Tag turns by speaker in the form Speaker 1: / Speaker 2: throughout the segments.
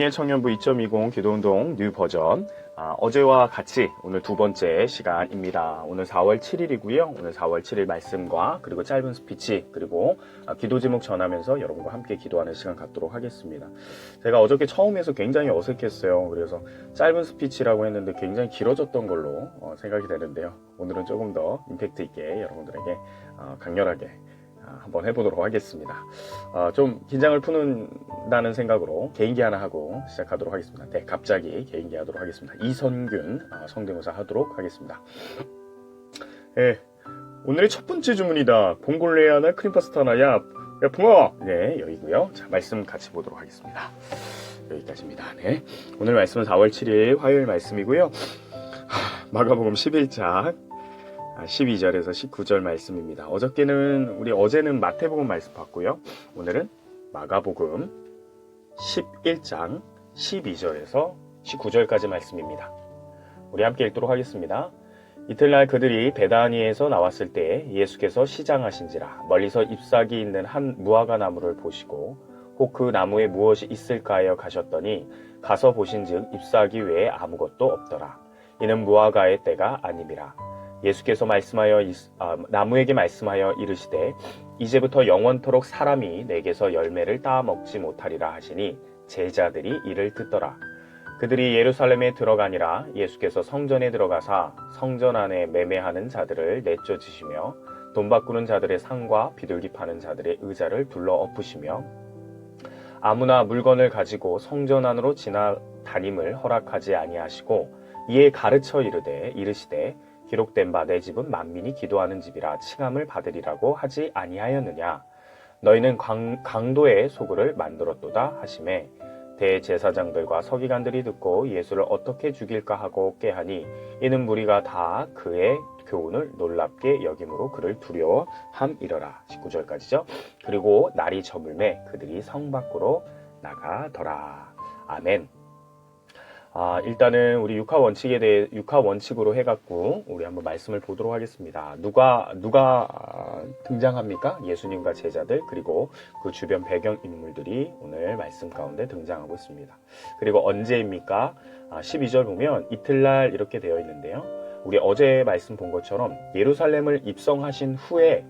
Speaker 1: 다니엘 청년부 2.20 기도운동 뉴 버전. 어제와 같이 오늘 두 번째 시간입니다. 오늘 4월 7일이고요. 오늘 4월 7일 말씀과 그리고 짧은 스피치 그리고 기도 제목 전하면서 여러분과 함께 기도하는 시간 갖도록 하겠습니다. 제가 어저께 처음 해서 굉장히 어색했어요. 그래서 짧은 스피치라고 했는데 굉장히 길어졌던 걸로 생각이 되는데요. 오늘은 조금 더 임팩트 있게 여러분들에게 강렬하게 한번 해보도록 하겠습니다. 좀 긴장을 푸는다는 생각으로 개인기 하나 하고 시작하도록 하겠습니다. 네, 갑자기 개인기 하도록 하겠습니다. 이선균 성대모사 하도록 하겠습니다. 네, 오늘의 첫 번째 주문이다. 봉골레 하나, 크림 파스타 하나. 야 붕어. 네, 여기고요. 자, 말씀 같이 보도록 하겠습니다. 여기까지입니다. 네, 오늘 말씀은 4월 7일 화요일 말씀이고요. 마가복음 11장 12절에서 19절 말씀입니다. 어제는 마태복음 말씀 봤고요. 오늘은 마가복음 11장 12절에서 19절까지 말씀입니다. 우리 함께 읽도록 하겠습니다. 이틀날 그들이 베다니에서 나왔을 때 예수께서 시장하신지라 멀리서 잎사귀 있는 한 무화과 나무를 보시고 혹 그 나무에 무엇이 있을까 하여 가셨더니 가서 보신즉 잎사귀 외에 아무것도 없더라. 이는 무화과의 때가 아님이라. 예수께서 나무에게 말씀하여 이르시되 이제부터 영원토록 사람이 내게서 열매를 따 먹지 못하리라 하시니 제자들이 이를 듣더라. 그들이 예루살렘에 들어가니라. 예수께서 성전에 들어가사 성전 안에 매매하는 자들을 내쫓으시며 돈 바꾸는 자들의 상과 비둘기 파는 자들의 의자를 둘러 엎으시며 아무나 물건을 가지고 성전 안으로 지나다님을 허락하지 아니하시고 이에 가르쳐 이르시되 기록된 바 내 집은 만민이 기도하는 집이라 칭함을 받으리라고 하지 아니하였느냐. 너희는 강도의 소굴을 만들었도다 하시매 대제사장들과 서기관들이 듣고 예수를 어떻게 죽일까 하고 꾀하니 이는 무리가 다 그의 교훈을 놀랍게 여김으로 그를 두려워함이러라. 19절까지죠. 그리고 날이 저물매 그들이 성 밖으로 나가더라. 아멘. 일단은 우리 육하 원칙으로 해갖고 우리 한번 말씀을 보도록 하겠습니다. 누가 등장합니까? 예수님과 제자들 그리고 그 주변 배경 인물들이 오늘 말씀 가운데 등장하고 있습니다. 그리고 언제입니까? 12절 보면 이틀날 이렇게 되어 있는데요. 우리 어제 말씀 본 것처럼 예루살렘을 입성하신 후에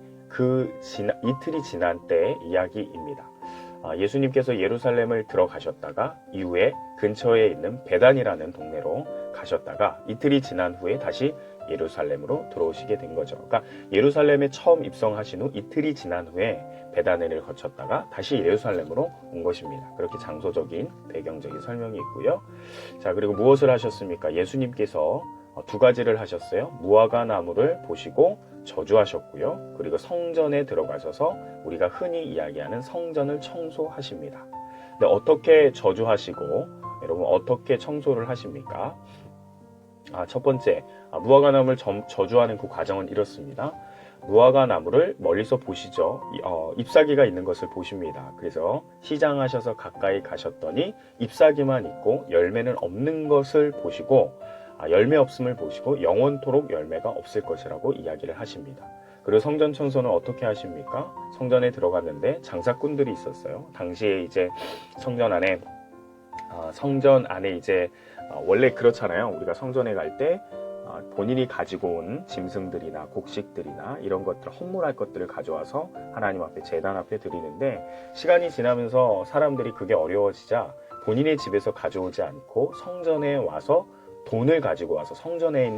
Speaker 1: 이틀이 지난 때 이야기입니다. 예수님께서 예루살렘을 들어가셨다가 이후에 근처에 있는 베단이라는 동네로 가셨다가 이틀이 지난 후에 다시 예루살렘으로 들어오시게 된 거죠. 그러니까 예루살렘에 처음 입성하신 후 이틀이 지난 후에 베다니를 거쳤다가 다시 예루살렘으로 온 것입니다. 그렇게 장소적인 배경적인 설명이 있고요. 자, 그리고 무엇을 하셨습니까? 예수님께서 두 가지를 하셨어요. 무화과 나무를 보시고 저주하셨고요. 그리고 성전에 들어가셔서 우리가 흔히 이야기하는 성전을 청소하십니다. 근데 어떻게 저주하시고 여러분 어떻게 청소를 하십니까? 첫 번째, 무화과 나무를 저주하는 그 과정은 이렇습니다. 무화과 나무를 멀리서 보시죠. 잎사귀가 있는 것을 보십니다. 그래서 시장하셔서 가까이 가셨더니 잎사귀만 있고 열매는 없는 것을 보시고 열매 없음을 보시고 영원토록 열매가 없을 것이라고 이야기를 하십니다. 그리고 성전 청소는 어떻게 하십니까? 성전에 들어갔는데 장사꾼들이 있었어요. 당시에 이제 성전 안에 이제 원래 그렇잖아요. 우리가 성전에 갈 때 본인이 가지고 온 짐승들이나 곡식들이나 이런 것들, 헌물할 것들을 가져와서 하나님 앞에 제단 앞에 드리는데 시간이 지나면서 사람들이 그게 어려워지자 본인의 집에서 가져오지 않고 성전에 와서 돈을 가지고 와서 성전에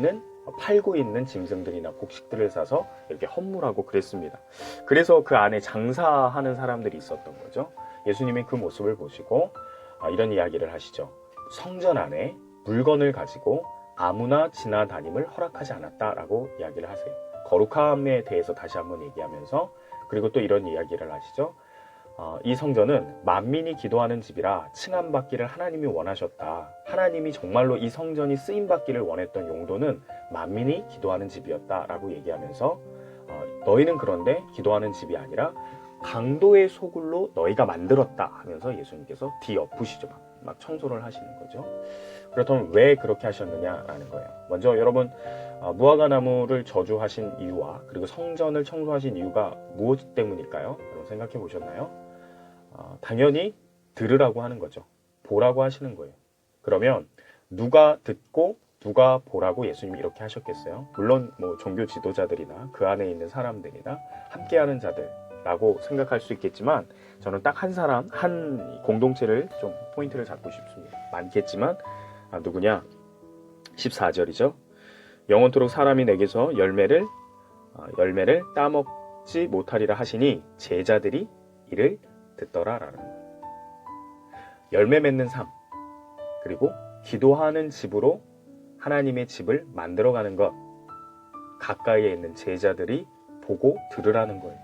Speaker 1: 팔고 있는 짐승들이나 곡식들을 사서 이렇게 헌물하고 그랬습니다. 그래서 그 안에 장사하는 사람들이 있었던 거죠. 예수님이 그 모습을 보시고 이런 이야기를 하시죠. 성전 안에 물건을 가지고 아무나 지나다님을 허락하지 않았다라고 이야기를 하세요. 거룩함에 대해서 다시 한번 얘기하면서 그리고 또 이런 이야기를 하시죠. 이 성전은 만민이 기도하는 집이라 칭함받기를 하나님이 원하셨다. 하나님이 정말로 이 성전이 쓰임받기를 원했던 용도는 만민이 기도하는 집이었다라고 얘기하면서 너희는 그런데 기도하는 집이 아니라 강도의 소굴로 너희가 만들었다 하면서 예수님께서 뒤엎으시죠. 막 청소를 하시는 거죠. 그렇다면 왜 그렇게 하셨느냐라는 거예요. 먼저 여러분 무화과 나무를 저주하신 이유와 그리고 성전을 청소하신 이유가 무엇 때문일까요? 여러분 생각해 보셨나요? 당연히 들으라고 하는 거죠. 보라고 하시는 거예요. 그러면 누가 듣고 누가 보라고 예수님이 이렇게 하셨겠어요? 물론 뭐 종교 지도자들이나 그 안에 있는 사람들이나 함께하는 자들라고 생각할 수 있겠지만 저는 딱 한 사람, 한 공동체를 좀 포인트를 잡고 싶습니다. 많겠지만 누구냐? 14절이죠. 영원토록 사람이 내게서 열매를 따먹지 못하리라 하시니 제자들이 이를 듣더라라는 거예요. 열매 맺는 삶, 그리고 기도하는 집으로 하나님의 집을 만들어가는 것, 가까이에 있는 제자들이 보고 들으라는 거예요.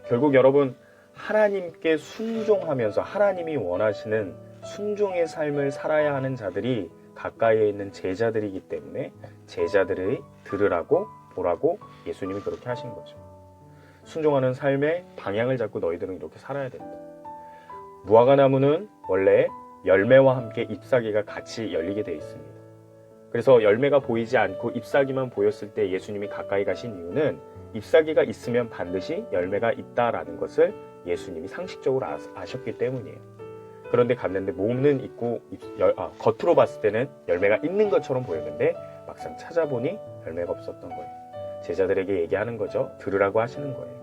Speaker 1: 결국 여러분, 하나님께 순종하면서 하나님이 원하시는 순종의 삶을 살아야 하는 자들이 가까이에 있는 제자들이기 때문에 제자들이 들으라고 보라고 예수님이 그렇게 하신 거죠. 순종하는 삶의 방향을 잡고 너희들은 이렇게 살아야 된다. 무화과나무는 원래 열매와 함께 잎사귀가 같이 열리게 되어 있습니다. 그래서 열매가 보이지 않고 잎사귀만 보였을 때 예수님이 가까이 가신 이유는 잎사귀가 있으면 반드시 열매가 있다라는 것을 예수님이 상식적으로 아셨기 때문이에요. 그런데 갔는데 몸은 있고 겉으로 봤을 때는 열매가 있는 것처럼 보였는데 막상 찾아보니 열매가 없었던 거예요. 제자들에게 얘기하는 거죠. 들으라고 하시는 거예요.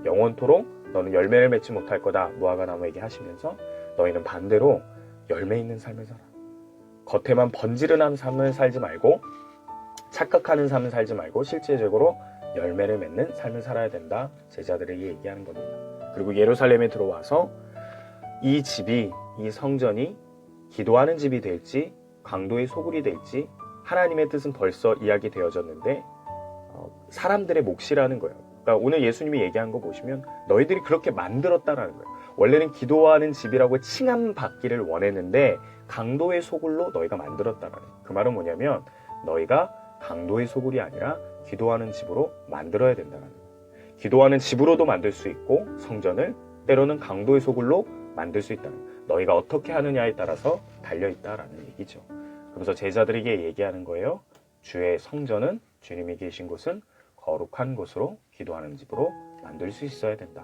Speaker 1: 영원토록 너는 열매를 맺지 못할 거다. 무화과나무에게 하시면서 너희는 반대로 열매 있는 삶을 살아. 겉에만 번지르는 삶을 살지 말고 착각하는 삶을 살지 말고 실제적으로 열매를 맺는 삶을 살아야 된다. 제자들에게 얘기하는 겁니다. 그리고 예루살렘에 들어와서 이 집이, 이 성전이 기도하는 집이 될지 강도의 소굴이 될지 하나님의 뜻은 벌써 이야기되어졌는데 사람들의 몫이라는 거예요. 그러니까 오늘 예수님이 얘기한 거 보시면 너희들이 그렇게 만들었다라는 거예요. 원래는 기도하는 집이라고 칭함받기를 원했는데 강도의 소굴로 너희가 만들었다라는 거예요. 그 말은 뭐냐면 너희가 강도의 소굴이 아니라 기도하는 집으로 만들어야 된다는 거예요. 기도하는 집으로도 만들 수 있고 성전을 때로는 강도의 소굴로 만들 수 있다는 거예요. 너희가 어떻게 하느냐에 따라서 달려있다라는 얘기죠. 그래서 제자들에게 얘기하는 거예요. 주의 성전은 주님이 계신 곳은 거룩한 곳으로 기도하는 집으로 만들 수 있어야 된다.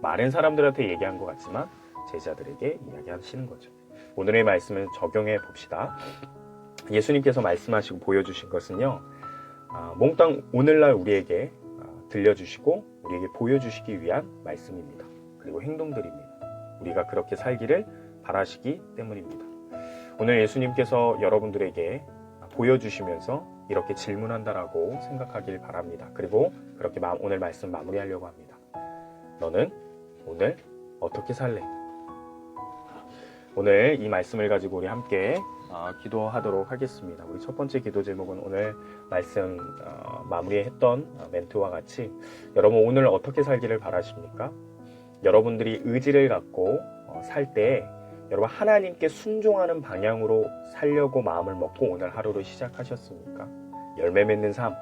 Speaker 1: 많은 사람들한테 얘기한 것 같지만 제자들에게 이야기하시는 거죠. 오늘의 말씀을 적용해 봅시다. 예수님께서 말씀하시고 보여주신 것은요. 몽땅 오늘날 우리에게 들려주시고 우리에게 보여주시기 위한 말씀입니다. 그리고 행동들입니다. 우리가 그렇게 살기를 바라시기 때문입니다. 오늘 예수님께서 여러분들에게 보여주시면서 이렇게 질문한다라고 생각하길 바랍니다. 그리고 그렇게 오늘 말씀 마무리하려고 합니다. 너는 오늘 어떻게 살래? 오늘 이 말씀을 가지고 우리 함께 기도하도록 하겠습니다. 우리 첫 번째 기도 제목은 오늘 말씀 마무리했던 멘트와 같이 여러분 오늘 어떻게 살기를 바라십니까? 여러분들이 의지를 갖고 살 때 여러분 하나님께 순종하는 방향으로 살려고 마음을 먹고 오늘 하루를 시작하셨습니까? 열매 맺는 삶,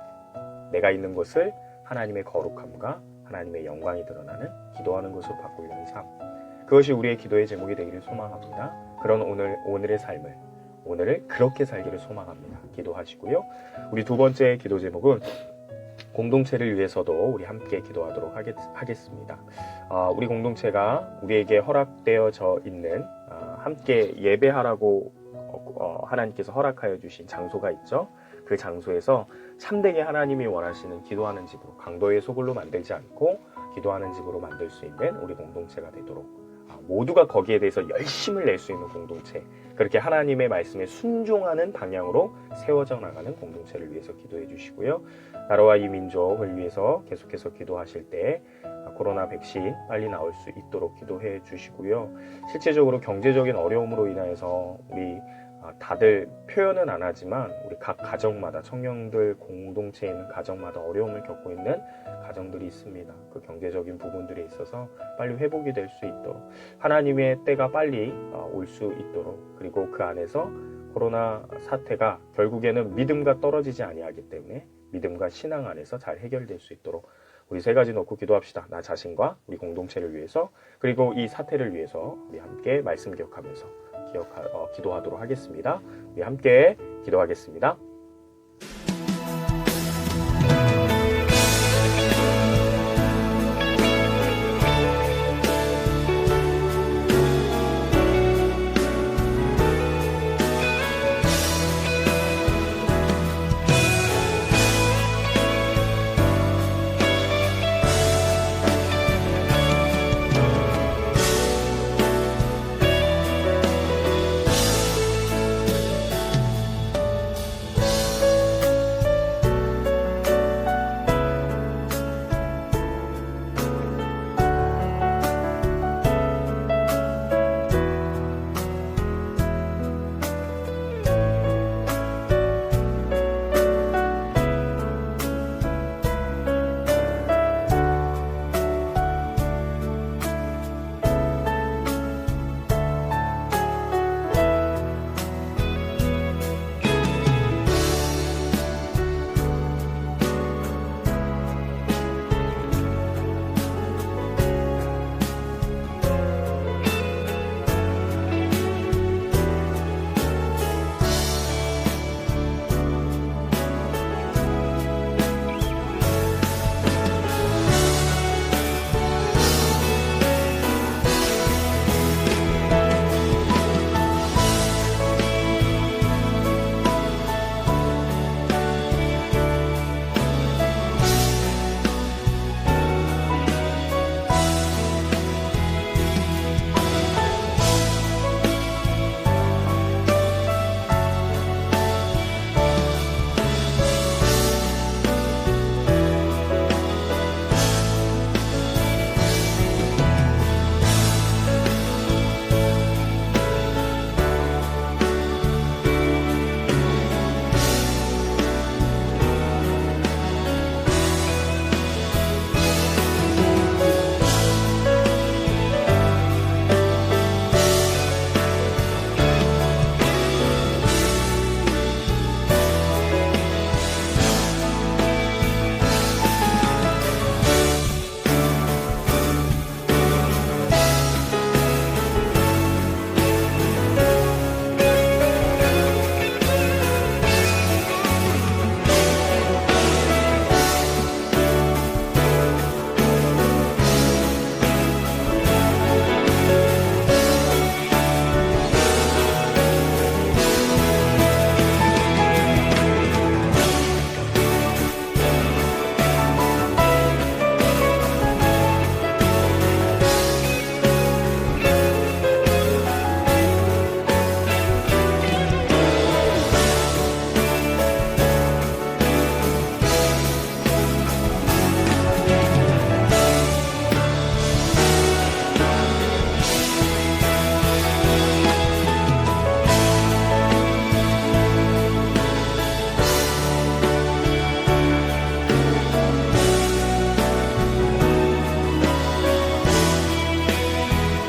Speaker 1: 내가 있는 곳을 하나님의 거룩함과 하나님의 영광이 드러나는 기도하는 곳으로 바꾸려는 삶, 그것이 우리의 기도의 제목이 되기를 소망합니다. 그런 오늘의 삶을, 오늘을 그렇게 살기를 소망합니다. 기도하시고요. 우리 두 번째 기도 제목은 공동체를 위해서도 우리 함께 기도하도록 하겠습니다. 우리 공동체가 우리에게 허락되어져 있는 함께 예배하라고 하나님께서 허락하여 주신 장소가 있죠. 그 장소에서 참되게 하나님이 원하시는 기도하는 집으로, 강도의 소굴로 만들지 않고 기도하는 집으로 만들 수 있는 우리 공동체가 되도록 모두가 거기에 대해서 열심을 낼 수 있는 공동체, 그렇게 하나님의 말씀에 순종하는 방향으로 세워져 나가는 공동체를 위해서 기도해 주시고요. 나라와 이 민족을 위해서 계속해서 기도하실 때 코로나 백신 빨리 나올 수 있도록 기도해 주시고요. 실제적으로 경제적인 어려움으로 인해서 우리 다들 표현은 안 하지만 우리 각 가정마다, 청년들 공동체에 있는 가정마다 어려움을 겪고 있는 가정들이 있습니다. 그 경제적인 부분들에 있어서 빨리 회복이 될 수 있도록, 하나님의 때가 빨리 올 수 있도록, 그리고 그 안에서 코로나 사태가 결국에는 믿음과 떨어지지 아니하기 때문에 믿음과 신앙 안에서 잘 해결될 수 있도록 우리 세 가지 놓고 기도합시다. 나 자신과 우리 공동체를 위해서, 그리고 이 사태를 위해서 우리 함께 말씀 기억하면서 기도하도록 하겠습니다. 우리 함께 기도하겠습니다.